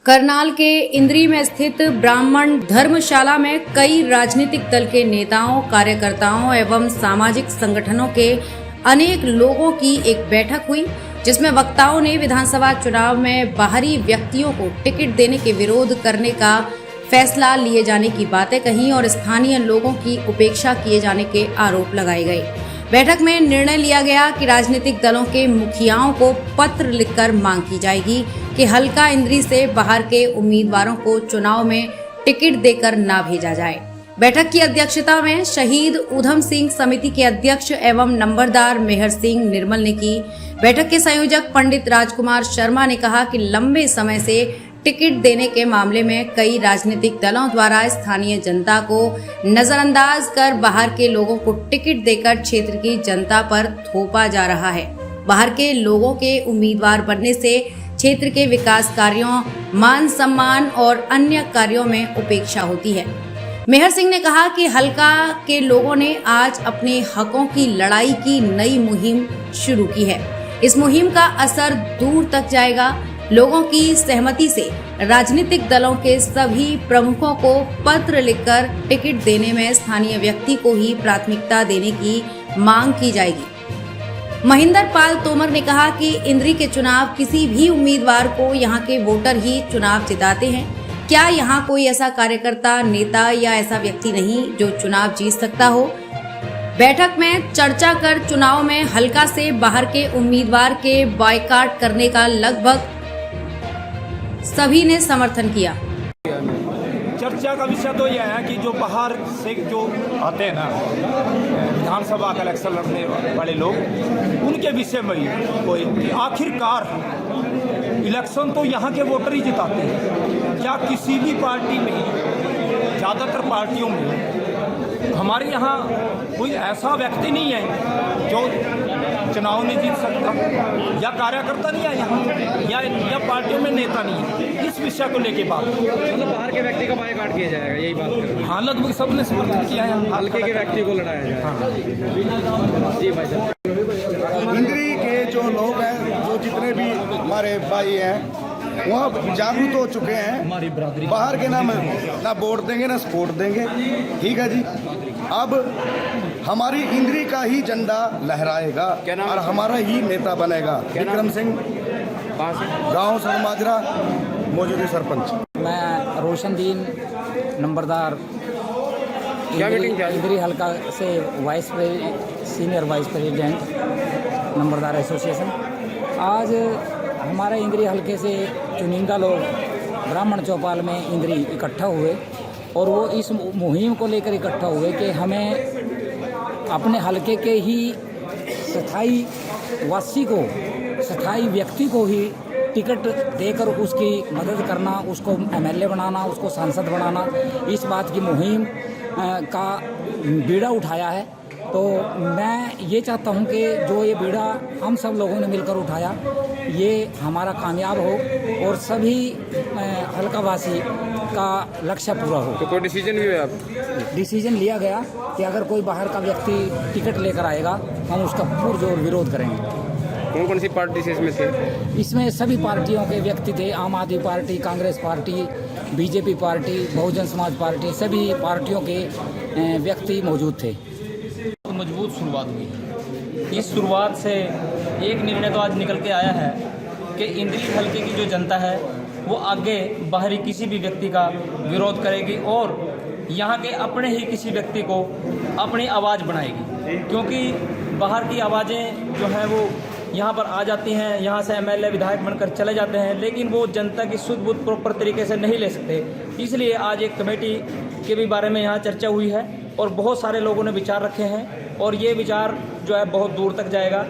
करनाल के इंद्री में स्थित ब्राह्मण धर्मशाला में कई राजनीतिक दल के नेताओं, कार्यकर्ताओं एवं सामाजिक संगठनों के अनेक लोगों की एक बैठक हुई, जिसमें वक्ताओं ने विधानसभा चुनाव में बाहरी व्यक्तियों को टिकट देने के विरोध करने का फैसला लिए जाने की बातें कही और स्थानीय लोगों की उपेक्षा किए जाने के आरोप लगाए गए। बैठक में निर्णय लिया गया कि राजनीतिक दलों के मुखियाओं को पत्र लिखकर मांग की जाएगी कि हल्का इंद्री से बाहर के उम्मीदवारों को चुनाव में टिकट देकर ना भेजा जाए। बैठक की अध्यक्षता में शहीद ऊधम सिंह समिति के अध्यक्ष एवं नंबरदार मेहर सिंह निर्मल ने की। बैठक के संयोजक पंडित राजकुमार शर्मा ने कहा कि लंबे समय से टिकट देने के मामले में कई राजनीतिक दलों द्वारा स्थानीय जनता को नजरअंदाज कर बाहर के लोगों को टिकट देकर क्षेत्र की जनता पर थोपा जा रहा है। बाहर के लोगों के उम्मीदवार बनने से क्षेत्र के विकास कार्यों, मान सम्मान और अन्य कार्यों में उपेक्षा होती है। मेहर सिंह ने कहा कि हल्का के लोगों ने आज अपने हकों की लड़ाई की नई मुहिम शुरू की है। इस मुहिम का असर दूर तक जाएगा। लोगों की सहमति से राजनीतिक दलों के सभी प्रमुखों को पत्र लिखकर टिकट देने में स्थानीय व्यक्ति को ही प्राथमिकता देने की मांग की जाएगी। महेंद्र पाल तोमर ने कहा कि इंद्री के चुनाव किसी भी उम्मीदवार को यहाँ के वोटर ही चुनाव जिताते हैं। क्या यहाँ कोई ऐसा कार्यकर्ता, नेता या ऐसा व्यक्ति नहीं जो चुनाव जीत सकता हो? बैठक में चर्चा कर चुनाव में हल्का से बाहर के उम्मीदवार के बायकॉट करने का लगभग सभी ने समर्थन किया। चर्चा का विषय तो यह है कि जो बाहर से जो आते हैं ना विधानसभा का इलेक्शन लड़ने वाले लोग, उनके विषय में कोई कि आखिरकार इलेक्शन तो यहाँ के वोटर ही जिताते हैं। क्या किसी भी पार्टी में, ज़्यादातर पार्टियों में हमारे यहाँ कोई ऐसा व्यक्ति नहीं है जो चुनाव नहीं जीत सकता, या कार्यकर्ता नहीं है यहाँ, या पार्टियों में नेता नहीं है। इस विषय को लेके बात, मतलब बाहर के व्यक्ति का बायकॉट किया जाएगा, यही बात कर रहे हैं। हाँ, लगभग सबने समर्थन किया है। हल्के के व्यक्ति को लड़ाया जाएगा। हाँ जी भाई साहब। इंद्री के जो लोग हैं, जो जितने भी हमारे भाई हैं, वहाँ जागरूक हो चुके हैं। बाहर के ना वोट देंगे ना सपोर्ट देंगे। ठीक है जी। अब हमारी इंद्री का ही झंडा लहराएगा और हमारा ही नेता बनेगा। विक्रम सिंह, गांव सरमाजरा, मौजूदा सरपंच। मैं रोशनदीन, नंबरदार इंद्री हल्का से सीनियर वाइस प्रेसिडेंट नंबरदार एसोसिएशन। आज हमारे इंद्री हल्के से चुनिंदा लोग ब्राह्मण चौपाल में इंद्री इकट्ठा हुए और वो इस मुहिम को लेकर इकट्ठा हुए कि हमें अपने हल्के के ही स्थायी वासी को, स्थायी व्यक्ति को ही टिकट देकर उसकी मदद करना, उसको एमएलए बनाना, उसको सांसद बनाना, इस बात की मुहिम का बीड़ा उठाया है। तो मैं ये चाहता हूँ कि जो ये बीड़ा हम सब लोगों ने मिलकर उठाया, ये हमारा कामयाब हो और सभी हल्कावासी का लक्ष्य पूरा हो। तो कोई डिसीजन भी हुआ? आप डिसीजन लिया गया कि अगर कोई बाहर का व्यक्ति टिकट लेकर आएगा, हम उसका पुरजोर विरोध करेंगे। कौन कौन सी पार्टी से इसमें थे? इसमें सभी पार्टियों के व्यक्ति थे। Aam Aadmi party, Congress party, BJP party, Bahujan Samaj party, सभी पार्टियों के व्यक्ति मौजूद थे। मजबूत शुरुआत हुई। इस शुरुआत से एक निर्णय तो आज निकल के आया है कि इंद्री हल्के की जो जनता है वो आगे बाहरी किसी भी व्यक्ति का विरोध करेगी और यहाँ के अपने ही किसी व्यक्ति को अपनी आवाज़ बनाएगी, क्योंकि बाहर की आवाज़ें जो हैं वो यहाँ पर आ जाती हैं, यहाँ से एमएलए विधायक बनकर चले जाते हैं, लेकिन वो जनता की सुध बुध प्रॉपर तरीके से नहीं ले सकते। इसलिए आज एक कमेटी के भी बारे में यहाँ चर्चा हुई है और बहुत सारे लोगों ने विचार रखे हैं और ये विचार जो है बहुत दूर तक जाएगा।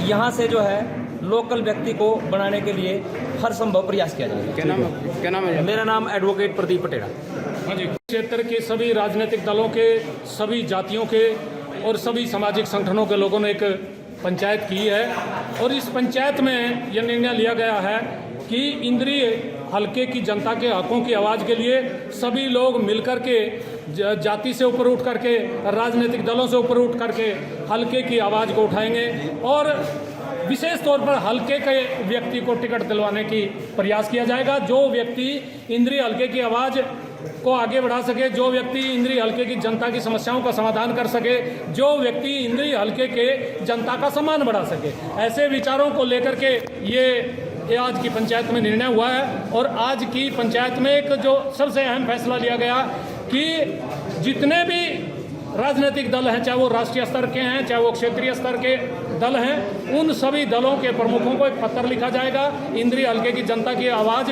यहाँ से जो है लोकल व्यक्ति को बनाने के लिए हर संभव प्रयास किया जाएगा। क्या नाम है? मेरा नाम एडवोकेट प्रदीप पटेड़ा। हाँ जी, क्षेत्र के सभी राजनीतिक दलों के, सभी जातियों के और सभी सामाजिक संगठनों के लोगों ने एक पंचायत की है और इस पंचायत में यह निर्णय लिया गया है कि इंद्री हल्के की जनता के हकों की आवाज़ के लिए सभी लोग मिलकर के जाति से ऊपर उठ करके, राजनीतिक दलों से ऊपर उठ करके हल्के की आवाज़ को उठाएंगे और विशेष तौर पर हल्के के व्यक्ति को टिकट दिलवाने की प्रयास किया जाएगा। जो व्यक्ति इंद्री हल्के की आवाज़ को आगे बढ़ा सके, जो व्यक्ति इंद्री हल्के की जनता की समस्याओं का समाधान कर सके, जो व्यक्ति इंद्री हल्के के जनता का सम्मान बढ़ा सके, ऐसे विचारों को लेकर के ये आज की पंचायत में निर्णय हुआ है। और आज की पंचायत में एक जो सबसे अहम फैसला लिया गया कि जितने भी राजनीतिक दल हैं, चाहे वो राष्ट्रीय स्तर के हैं, चाहे वो क्षेत्रीय स्तर के दल हैं, उन सभी दलों के प्रमुखों को एक पत्र लिखा जाएगा इंद्री हल्के की जनता की आवाज़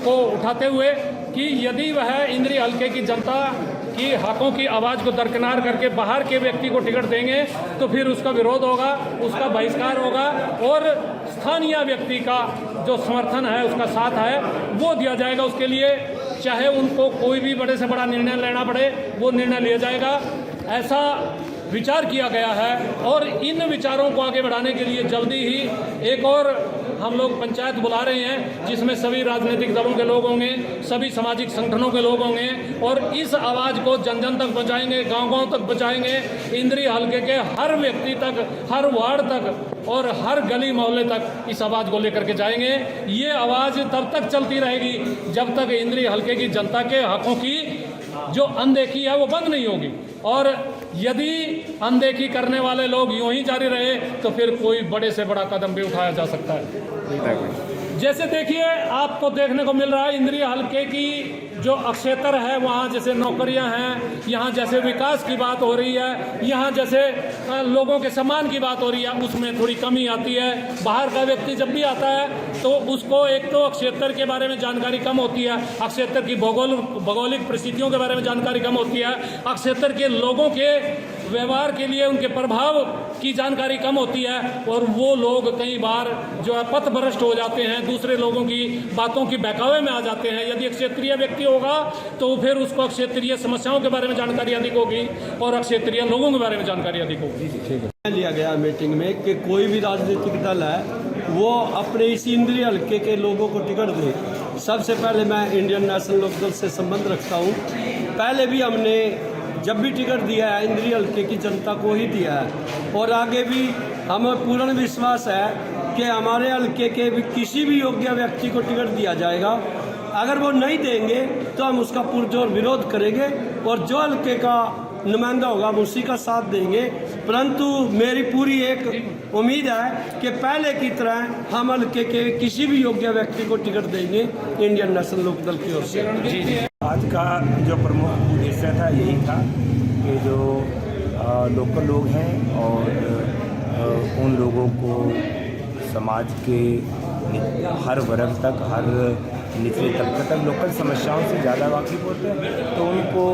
को उठाते हुए कि यदि वह इंद्री हल्के की जनता की हकों की आवाज़ को दरकिनार करके बाहर के व्यक्ति को टिकट देंगे तो फिर उसका विरोध होगा, उसका बहिष्कार होगा और स्थानीय व्यक्ति का जो समर्थन है, उसका साथ है, वो दिया जाएगा। उसके लिए चाहे उनको कोई भी बड़े से बड़ा निर्णय लेना पड़े, वो निर्णय लिया जाएगा, ऐसा विचार किया गया है। और इन विचारों को आगे बढ़ाने के लिए जल्दी ही एक और हम लोग पंचायत बुला रहे हैं जिसमें सभी राजनीतिक दलों के लोग होंगे, सभी सामाजिक संगठनों के लोग होंगे और इस आवाज़ को जन जन तक पहुँचाएंगे, गांव-गांव तक पहुँचाएंगे, इंद्री हल्के के हर व्यक्ति तक, हर वार्ड तक और हर गली मोहल्ले तक इस आवाज़ को लेकर के जाएंगे। ये आवाज़ तब तक चलती रहेगी जब तक इंद्री हल्के की जनता के हकों की जो अनदेखी है वो बंद नहीं होगी। और यदि अनदेखी करने वाले लोग यूं ही जारी रहे तो फिर कोई बड़े से बड़ा कदम भी उठाया जा सकता है। जैसे देखिए, आपको देखने को मिल रहा है इंद्री हल्के की जो क्षेत्र है वहाँ जैसे नौकरियां हैं, यहाँ जैसे विकास की बात हो रही है, यहाँ जैसे लोगों के सम्मान की बात हो रही है, उसमें थोड़ी कमी आती है। बाहर का व्यक्ति जब भी आता है तो उसको एक तो क्षेत्र के बारे में जानकारी कम होती है, क्षेत्र की भौगोलिक परिस्थितियों के बारे में जानकारी कम होती है, क्षेत्र के लोगों के व्यवहार के लिए उनके प्रभाव की जानकारी कम होती है और वो लोग कई बार जो है पथभ्रष्ट हो जाते हैं, दूसरे लोगों की बातों की बहकावे में आ जाते हैं। यदि क्षेत्रीय व्यक्ति होगा तो फिर उसको क्षेत्रीय समस्याओं के बारे में जानकारी अधिक होगी और क्षेत्रीय लोगों के बारे में जानकारी अधिक होगी। ठीक है। लिया गया मीटिंग में कि कोई भी राजनीतिक दल है वो अपने इसी इंद्री हल्के के लोगों को टिकट दे। सबसे पहले मैं इंडियन नेशनल लोकदल से संबंध रखता हूँ। पहले भी हमने जब भी टिकट दिया है इंद्री हल्के की जनता को ही दिया है और आगे भी हमें पूर्ण विश्वास है कि हमारे हल्के के भी किसी भी योग्य व्यक्ति को टिकट दिया जाएगा। अगर वो नहीं देंगे तो हम उसका पुरजोर विरोध करेंगे और जो हल्के का नुमाइंदा होगा हम उसी का साथ देंगे। परंतु मेरी पूरी एक उम्मीद है कि पहले की तरह हम हल्के के किसी भी योग्य व्यक्ति को टिकट देंगे इंडियन नेशनल लोकदल की ओर से। आज का जो प्रमुख उद्देश्य था यही था कि जो लोकल लोग हैं और उन लोगों को समाज के हर वर्ग तक, हर निचले तबके तक लोकल समस्याओं से ज़्यादा वाकिफ़ होते हैं तो उनको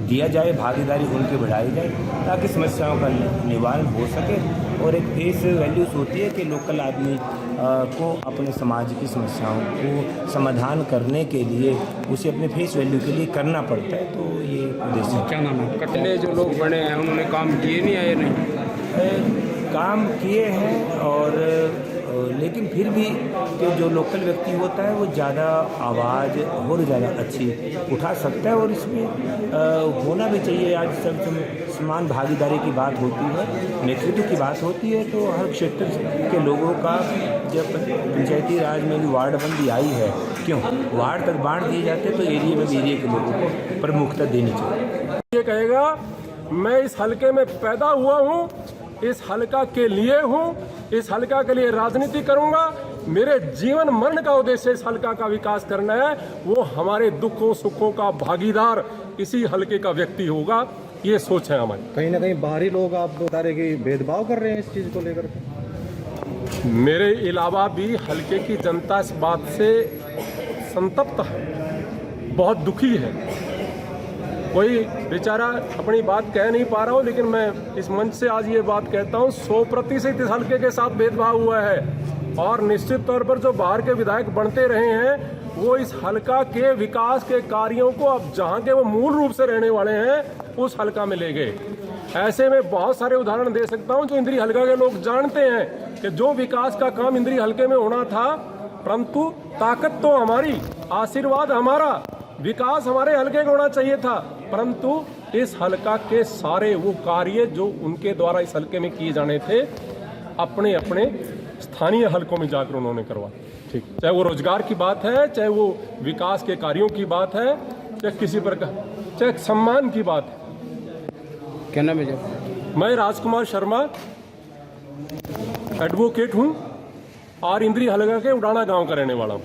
दिया जाए, भागीदारी उनकी बढ़ाई जाए ताकि समस्याओं का निवारण हो सके। और एक फेस वैल्यूज़ होती है कि लोकल आदमी को अपने समाज की समस्याओं को समाधान करने के लिए उसे अपने फेस वैल्यू के लिए करना पड़ता है। तो ये उद्देश्य। क्या नाम है? कटले जो लोग बने हैं उन्होंने काम किए नहीं आए नहीं काम किए हैं और लेकिन फिर भी कि जो लोकल व्यक्ति होता है वो ज़्यादा आवाज़ और ज़्यादा अच्छी उठा सकता है और इसमें होना भी चाहिए। आज सब समान भागीदारी की बात होती है, नेतृत्व की बात होती है तो हर क्षेत्र के लोगों का जब पंचायती राज में भी वार्डबंदी आई है, क्यों वार्ड तक बांट दिए जाते तो एरिया में भी एरिया के लोगों को प्रमुखता देनी चाहिए। ये कहेगा मैं इस हलके में पैदा हुआ हूँ, इस हलका के लिए हूँ, इस हलका के लिए राजनीति करूँगा, मेरे जीवन मरण का उद्देश्य इस हलका का विकास करना है, वो हमारे दुखों सुखों का भागीदार इसी हलके का व्यक्ति होगा। ये सोच है हमारी। कहीं ना कहीं बाहरी लोग आप बता रहे कि भेदभाव कर रहे हैं इस चीज़ को लेकर। मेरे अलावा भी हलके की जनता इस बात से संतप्त है, बहुत दुखी है। कोई बेचारा अपनी बात कह नहीं पा रहा हूँ, लेकिन मैं इस मंच से आज ये बात कहता हूँ 100% इस हलके के साथ भेदभाव हुआ है और निश्चित तौर पर जो बाहर के विधायक बनते रहे हैं वो इस हलका के विकास के कार्यों को अब जहाँ के वो मूल रूप से रहने वाले हैं उस हलका में ले गए। ऐसे में बहुत सारे उदाहरण दे सकता हूँ जो इंद्री हलका के लोग जानते हैं कि जो विकास का काम इंद्री हलके में होना था, परंतु ताकत तो हमारी, आशीर्वाद हमारा, विकास हमारे हलके का होना चाहिए था, परंतु इस हलका के सारे वो कार्य जो उनके द्वारा इस हलके में किए जाने थे अपने अपने स्थानीय हलकों में जाकर उन्होंने करवा। ठीक, चाहे वो रोजगार की बात है, चाहे वो विकास के कार्यों की बात है, चाहे किसी प्रकार, चाहे सम्मान की बात है। क्या नाम है जी? मैं राजकुमार शर्मा एडवोकेट हूँ और इंद्री हलका के उडाना गांव का रहने वाला हूँ।